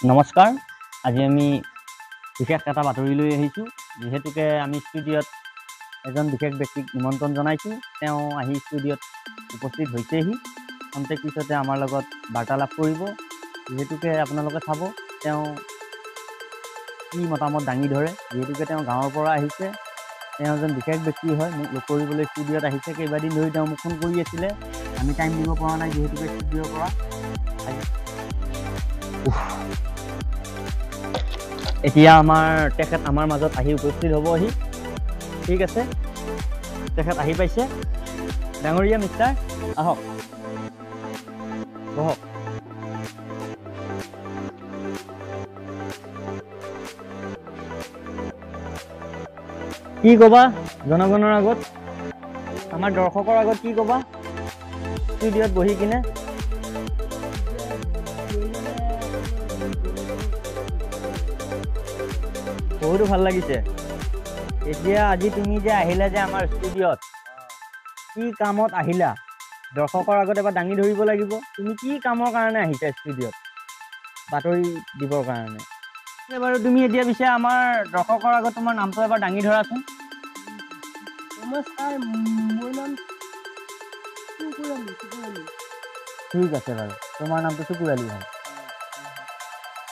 নমস্কাৰ। আজি আমি বিশেষ এটা বাতৰি লৈ আহিছোঁ। যিহেতুকে আমি ষ্টুডিঅ'ত এজন বিশেষ ব্যক্তিক নিমন্ত্ৰণ জনাইছোঁ। তেওঁ আহি ষ্টুডিঅ'ত উপস্থিত হৈছেহি। খন্তেক পিছতে আমাৰ লগত বাৰ্তালাপ কৰিব। যিহেতুকে আপোনালোকে চাব তেওঁ কি মতামত দাঙি ধৰে। যিহেতুকে তেওঁ গাঁৱৰ পৰা আহিছে, তেওঁ এজন বিশেষ ব্যক্তি হয়। মোক লগ কৰিবলৈ ষ্টুডিঅ'ত আহিছে। কেইবাদিন ধৰি তেওঁ মোক ফোন কৰি আছিলে, আমি টাইম দিব পৰা নাই যিহেতুকে ষ্টুডিঅ'ৰ পৰা। এতিয়া তেখেত আমাৰ মাজত আহি উপস্থিত হ'বহি। ঠিক আছে, তেখেত আহি পাইছে। ডাঙৰীয়া মিষ্টাৰ, আহক বহক। কি ক'বা জনগণৰ আগত, আমাৰ দৰ্শকৰ আগত কি ক'বা ষ্টুডিঅ'ত বহি কিনে? বহুতো ভাল লাগিছে। এতিয়া আজি তুমি যে আহিলা যে আমাৰ ষ্টুডিঅ'ত, কি কামত আহিলা দৰ্শকৰ আগত এবাৰ দাঙি ধৰিব লাগিব। তুমি কি কামৰ কাৰণে আহিছা ষ্টুডিঅ'ত? বাতৰি দিবৰ কাৰণে। বাৰু তুমি এতিয়া পিছে আমাৰ দৰ্শকৰ আগত তোমাৰ নামটো এবাৰ দাঙি ধৰাচোন। নমস্কাৰ, মোৰ নাম চুকুৰালী। ঠিক আছে বাৰু, তোমাৰ নামটো চুকুৰালী হয়।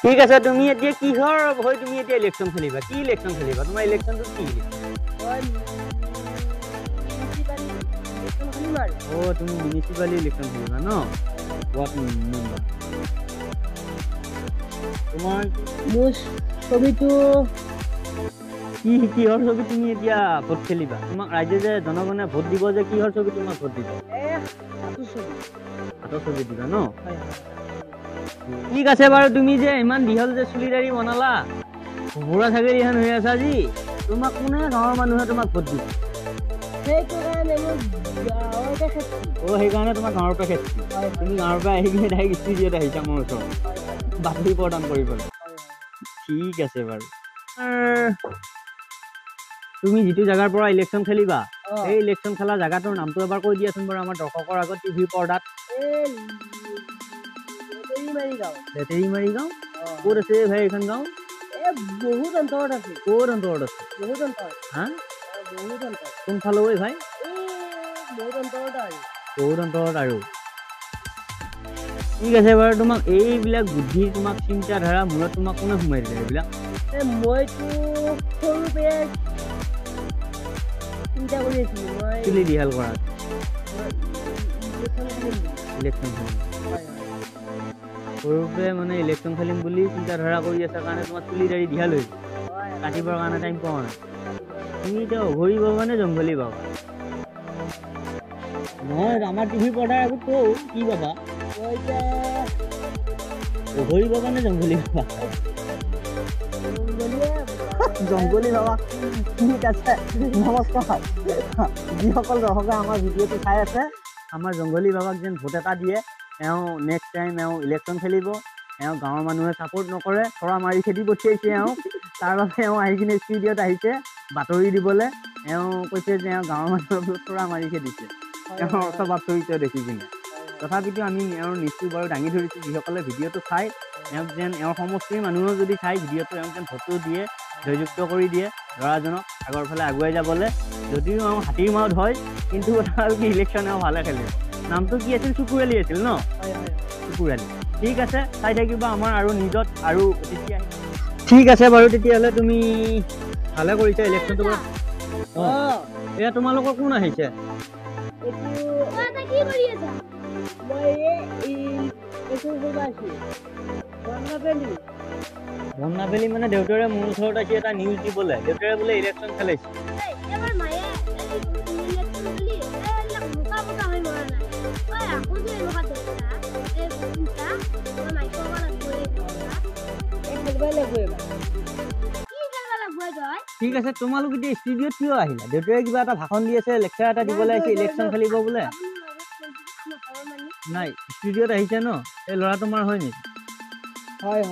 ঠিক আছে, তুমি এতিয়া কিহৰ হৈ তুমি এতিয়া ইলেকশ্যন খেলিবা? কি ইলেকশ্যন খেলিবা? তোমাৰ ইলেকশ্যনটো কি? তুমি মিউনিচিপালি ইলেকশ্যন খেলিবা ন? Ward member. তোমাৰ মোৰ ছবিটো কিহৰ ছবি তুমি এতিয়া ভোট খেলিবা? তোমাক ৰাইজে যে জনগণে ভোট দিব যে, কিহৰ ছবি তোমাক ভোট দিব? হাতৰ ছবি দিবা ন? ঠিক আছে বাৰু, তুমি যে ইমান দীঘল যে চুলি দাড়ি বনালা, বুঢ়া ছাগলী হেন হৈ আছা যি, তোমাক কোনে গাঁৱৰ মানুহে তোমাক ভোট দিব? সেইকাৰণে তোমাৰ গাঁৱৰ পৰা খেতি। তুমি গাঁৱৰ পৰা আহি কিনে ডাইৰেক্ট ষ্টুডিঅ'ত আহিছা মোৰ ওচৰত বাতৰি প্ৰদান কৰিবলৈ। ঠিক আছে বাৰু। তুমি যিটো জেগাৰ পৰা ইলেকশ্যন খেলিবা, সেই ইলেকশ্যন খেলা জেগাটোৰ নামটো এবাৰ কৈ দিয়াচোন বাৰু আমাৰ দৰ্শকৰ আগত টিভি পৰ্দাত। লেটেৰিমাৰী গাঁও? ক'ত আছে ভাই এইখন গাঁও? বহুত অন্তৰত আছে। ক'ত অন্তৰত আছে? বহুত অন্তৰত। হা? বহুত অন্তৰত। কোনফালে ঐ ভাই? বহুত অন্তৰত আৰু। বহুত অন্তৰত আৰু। ঠিক আছে বাৰু, তোমাক এইবিলাক বুদ্ধি, তোমাক চিন্তাধাৰা মূৰত তোমাক কোনে সোমাই দিলে এইবিলাক? মইতো সৰুৰ পৰাই চিন্তা কৰি আছিলো, মই চুলি দীঘল কৰা ইলেকশ্যন ইলেকশ্যন খেলিম। খেলিম। সৰুৰ পৰাই মানে ইলেকশ্যন খেলিম বুলি চিন্তাধাৰা কৰি আছা কাৰণে তোমাৰ চুলি দাড়ি দীঘল হৈছে, কাটিবৰ কাৰণে টাইম পোৱা নাই। তুমি এতিয়া অঘৰী পাবা নে জংঘলী পাবা? নহয়, আমাৰ টিভি পৰ্দাৰ আগত কওঁ কি পাবা? অঘৰী পাবা নে জংঘলী পাবা? জংঘলী পাবা। ঠিক আছে, নমস্কাৰ। যিসকল দৰ্শকে আমাৰ ভিডিঅ'টো চাই আছে, আমাৰ জংঘলী বাবাক যেন ভোট এটা দিয়ে। এওঁ নেক্সট টাইম ইলেকশ্যন খেলিব। এওঁ গাঁৱৰ মানুহে ছাপোৰ্ট নকৰে, থৰা মাৰি খেদি পঠিয়াইছে এওঁ। তাৰ বাবে এওঁ আহি কিনে ষ্টুডিঅ'ত আহিছে বাতৰি দিবলৈ। এওঁ কৈছে যে এওঁ গাঁৱৰ মানুহক থৰা মাৰি খেদিছে এওঁৰ স্বভাৱ চৰিত্ৰ দেখি কিনে। তথাপিতো আমি এওঁৰ নিউজটো বাৰু দাঙি ধৰিছোঁ। যিসকলে ভিডিঅ'টো চাই, এওঁক যেন এওঁৰ সমষ্টিৰ মানুহেও যদি চাই ভিডিঅ'টো, এওঁক যেন ভোটটো দিয়ে, জয়যুক্ত কৰি দিয়ে ল'ৰাজনক আগৰ ফালে আগুৱাই যাবলৈ। যদিও এওঁ হাতীৰ মাউত হয়, কিন্তু কথা হ'ল কি ইলেকশ্যন এওঁ ভালে খেলিব। নামটো কি আছিল? চুকুৰালী আছিল ন? চুকুৰালী। ঠিক আছে, চাই থাকিবা আমাৰ আৰু নিউজত আৰু অতিথি আহিব। ঠিক আছে বাৰু, তেতিয়াহ'লে তুমি ভালে কৰিছা ইলেকশ্যনটো। এয়া তোমালোকৰ কোন আহিছে? বন্নাবেলি মানে দেউতাৰে মোৰ ওচৰত আহি এটা নিউজ দিবলৈ, দেউতাৰে বোলে ইলেকশ্যন খেলাইছে। ঠিক আছে, তোমালোক এতিয়া ষ্টুডিঅ'ত কিয় আহিলা? দেউতাৰে কিবা এটা ভাষণ দি আছে, লেকচাৰ এটা দিবলৈ আহিছে, ইলেকশ্যন খেলিব বোলে। নাই, ষ্টুডিঅ'ত আহিছে ন? এই ল'ৰা তোমাৰ হয় নেকি? হয়।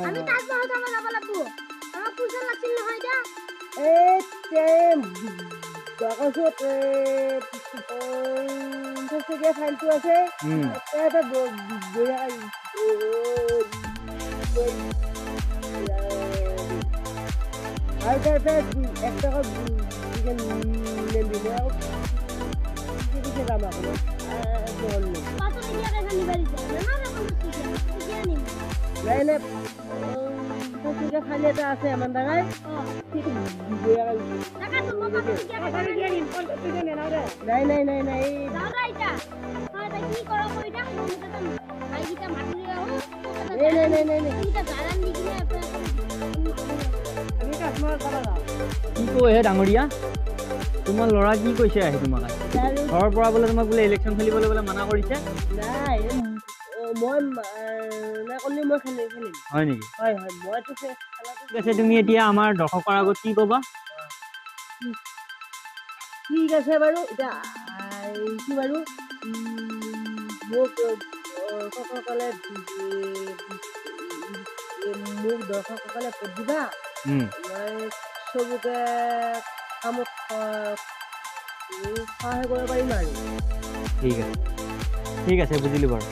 ফাইলটো আছে। আর তাতে 1 টাকা চিকেন নেবি না কিসে দাম এখন বল কত টাকা রেখা নিবারি যায় না না কোন কিছু কি জানি নাই না তো খালি এটা আছে আমার দাগায় ঠিক টাকা তো মত কি টাকা দিয়ে নিন 50 টাকা নেন আরে নাই দাদা এটা হ্যাঁ তাই কি করো কইটা মনে তো ভাইটা মাটি নিয়ে আও নাই এটা গারান দি কিনে আমি কাস্টমার দাদা কি কয় হে ডাঙৰীয়া তোমাৰ ল'ৰা কি কৈছে আহি তোমাক ঘৰৰ পৰা বোলে তোমাক বোলে ইলেকশ্যন খেলিবলৈ বোলে মানা কৰিছে নাই মই না কলি মই খেলিম হয় নেকি হয় মইতো ঠিক আছে তুমি এতিয়া আমাৰ দৰ্শকৰ আগত কি ক'বা ঠিক আছে বাৰু এটা কি বাৰু মোক সকলে মোক দৰ্শকসকলে ভোট দিবা মই চবকে কামত সহায় কৰিব পাৰিম আৰু ঠিক আছে বুজিলোঁ বাৰু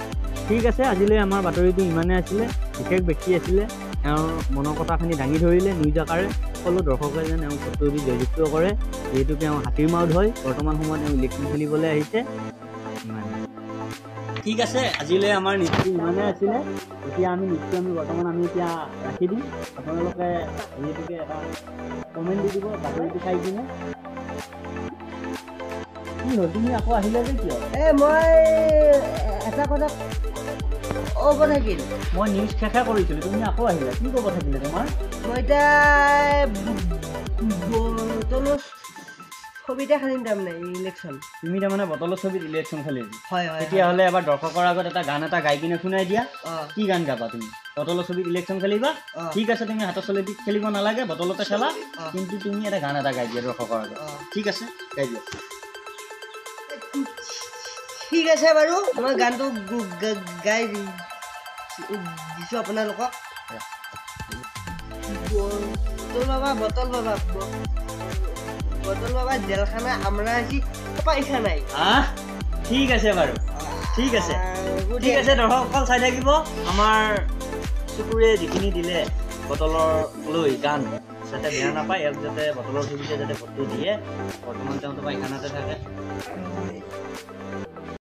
ঠিক আছে আজিলৈ আমাৰ বাতৰিটো ইমানেই আছিলে বিশেষ ব্যক্তি আছিলে এওঁৰ মনৰ কথাখিনি দাঙি ধৰিলে নিউজ আকাৰে সকলো দৰ্শকে যেন এওঁক বাতৰি জয়যুক্ত কৰে যিহেতুকে এওঁ হাতীৰ মাউত হয় বৰ্তমান সময়ত এওঁ ইলেকশ্যন খেলিবলৈ আহিছে ঠিক আছে আজিলৈ আমাৰ নিউজটো ইমানেই আছিলে এতিয়া আমি নিউজটো বৰ্তমান এতিয়া ৰাখি দিম আপোনালোকে যিহেতুকে এটা কমেণ্ট দি দিব বাতৰিটো চাই কিনে কি হ'ল তুমি আকৌ আহিলে যে কিয় মই এটা কথা ক'ব থাকিল মই নিউজ শেষে কৰিছিলোঁ তুমি আকৌ আহিলা কি ক'ব থাকিলে তোমাৰ মই এতিয়া বটলৰ ছবিতে খেলিম তাৰমানে ইলেকশ্যন তুমি তাৰমানে বটলৰ ছবিত ইলেকশ্যন খেলিবি হয় তেতিয়াহ'লে এবাৰ দৰ্শকৰ আগত এটা গান এটা গাই কিনে শুনাই দিয়া কি গান গাবা তুমি বটলৰ ছবিত ইলেকশ্যন খেলিবা ঠিক আছে তুমি হাতৰ ছবিত খেলিব নালাগে বটলতে খেলা কিন্তু তুমি এটা গান এটা গাই দিয়া দৰ্শকৰ আগত ঠিক আছে গাই দিয়া ঠিক আছে বাৰু মই গানটো গাই দিছোঁ আপোনালোকক বটল বাবা জেলখানা আমৰা আছি পয়সা নাই ঠিক আছে বাৰু ঠিক আছে দৰ্শকসকল চাই থাকিব আমাৰ চকুৰে যিখিনি দিলে বটলৰ লৈ গান যাতে বেয়া নাপায় ইয়াক যাতে বটলৰ ছবিতে যাতে ফটো দিয়ে বৰ্তমান তেওঁতো পায়খানাতে থাকে